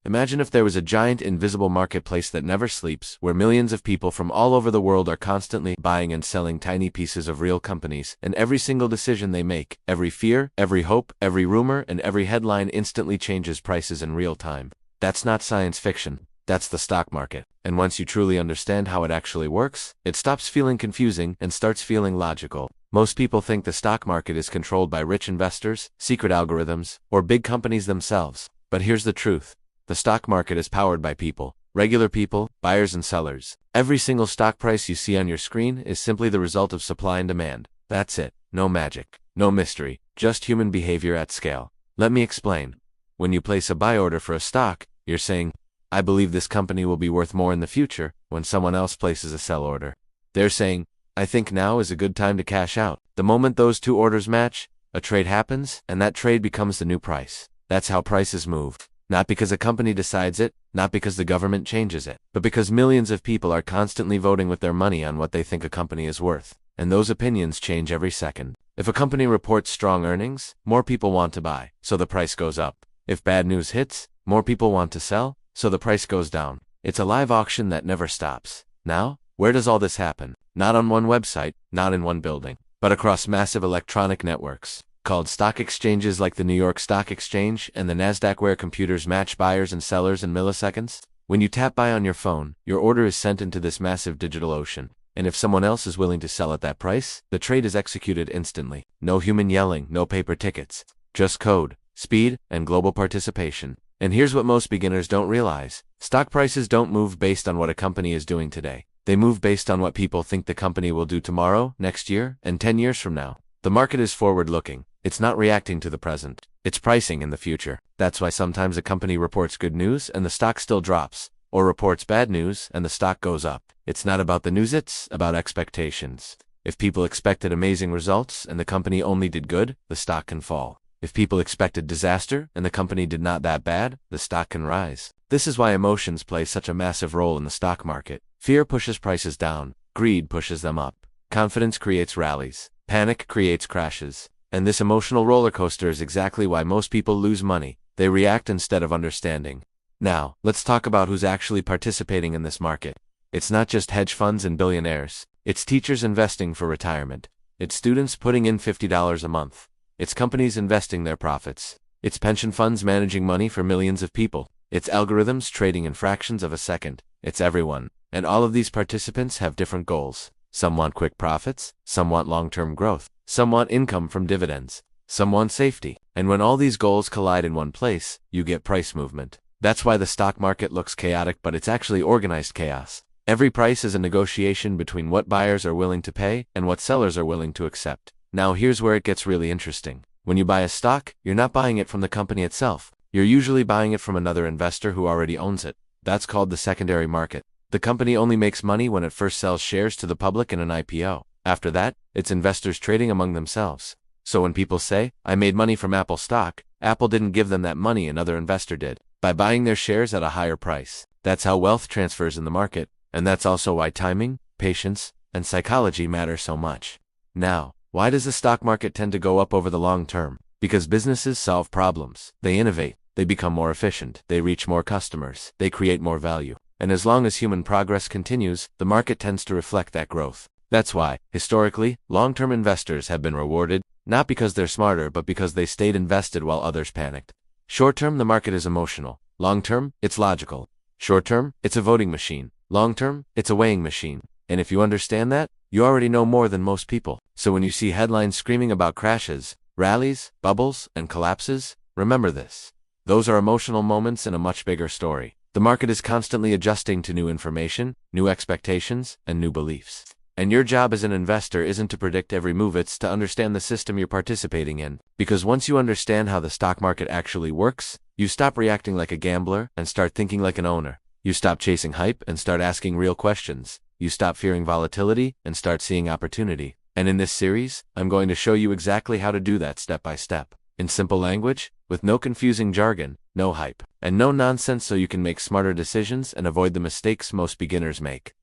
Imagine if there was a giant invisible marketplace that never sleeps, where millions of people from all over the world are constantly buying and selling tiny pieces of real companies, and every single decision they make, every fear, every hope, every rumor, and every headline instantly changes prices in real time. That's not science fiction. That's the stock market. And once you truly understand how it actually works, it stops feeling confusing and starts feeling logical. Most people think the stock market is controlled by rich investors, secret algorithms, or big companies themselves. But here's the truth. The stock market is powered by people, regular people, buyers and sellers. Every single stock price you see on your screen is simply the result of supply and demand. That's it. No magic, no mystery, just human behavior at scale. Let me explain. When you place a buy order for a stock, you're saying, I believe this company will be worth more in the future. When someone else places a sell order, they're saying, I think now is a good time to cash out. The moment those two orders match, a trade happens, and that trade becomes the new price. That's how prices move. Not because a company decides it, not because the government changes it, but because millions of people are constantly voting with their money on what they think a company is worth. And those opinions change every second. If a company reports strong earnings, more people want to buy, so the price goes up. If bad news hits, more people want to sell, so the price goes down. It's a live auction that never stops. Now, where does all this happen? Not on one website, not in one building, but across massive electronic networks, called stock exchanges like the New York Stock Exchange and the Nasdaq, where computers match buyers and sellers in milliseconds. When you tap buy on your phone, your order is sent into this massive digital ocean. And if someone else is willing to sell at that price, the trade is executed instantly. No human yelling, no paper tickets. Just code, speed, and global participation. And here's what most beginners don't realize. Stock prices don't move based on what a company is doing today. They move based on what people think the company will do tomorrow, next year, and 10 years from now. The market is forward-looking. It's not reacting to the present. It's pricing in the future. That's why sometimes a company reports good news and the stock still drops, or reports bad news and the stock goes up. It's not about the news, it's about expectations. If people expected amazing results and the company only did good, the stock can fall. If people expected disaster and the company did not that bad, the stock can rise. This is why emotions play such a massive role in the stock market. Fear pushes prices down. Greed pushes them up. Confidence creates rallies. Panic creates crashes. And this emotional roller coaster is exactly why most people lose money. They react instead of understanding. Now, let's talk about who's actually participating in this market. It's not just hedge funds and billionaires. It's teachers investing for retirement. It's students putting in $50 a month. It's companies investing their profits. It's pension funds managing money for millions of people. It's algorithms trading in fractions of a second. It's everyone. And all of these participants have different goals. Some want quick profits. Some want long-term growth. Some want income from dividends. Some want safety. And when all these goals collide in one place, you get price movement. That's why the stock market looks chaotic, but it's actually organized chaos. Every price is a negotiation between what buyers are willing to pay and what sellers are willing to accept. Now here's where it gets really interesting. When you buy a stock, you're not buying it from the company itself. You're usually buying it from another investor who already owns it. That's called the secondary market. The company only makes money when it first sells shares to the public in an IPO. After that, it's investors trading among themselves. So when people say, I made money from Apple stock, Apple didn't give them that money, another investor did, by buying their shares at a higher price. That's how wealth transfers in the market. And that's also why timing, patience, and psychology matter so much. Now, why does the stock market tend to go up over the long term? Because businesses solve problems. They innovate. They become more efficient. They reach more customers. They create more value. And as long as human progress continues, the market tends to reflect that growth. That's why, historically, long-term investors have been rewarded, not because they're smarter, but because they stayed invested while others panicked. Short-term, the market is emotional. Long-term, it's logical. Short-term, it's a voting machine. Long-term, it's a weighing machine. And if you understand that, you already know more than most people. So when you see headlines screaming about crashes, rallies, bubbles, and collapses, remember this. Those are emotional moments in a much bigger story. The market is constantly adjusting to new information, new expectations, and new beliefs. And your job as an investor isn't to predict every move, it's to understand the system you're participating in. Because once you understand how the stock market actually works, you stop reacting like a gambler and start thinking like an owner. You stop chasing hype and start asking real questions. You stop fearing volatility and start seeing opportunity. And in this series, I'm going to show you exactly how to do that step by step. In simple language, with no confusing jargon, no hype, and no nonsense, so you can make smarter decisions and avoid the mistakes most beginners make.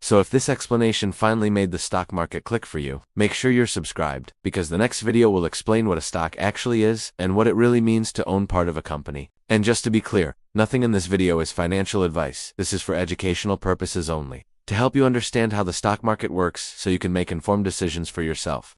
So if this explanation finally made the stock market click for you, make sure you're subscribed, because the next video will explain what a stock actually is and what it really means to own part of a company. And just to be clear, Nothing in this video is financial advice. This is for educational purposes only, to help you understand how the stock market works so you can make informed decisions for yourself.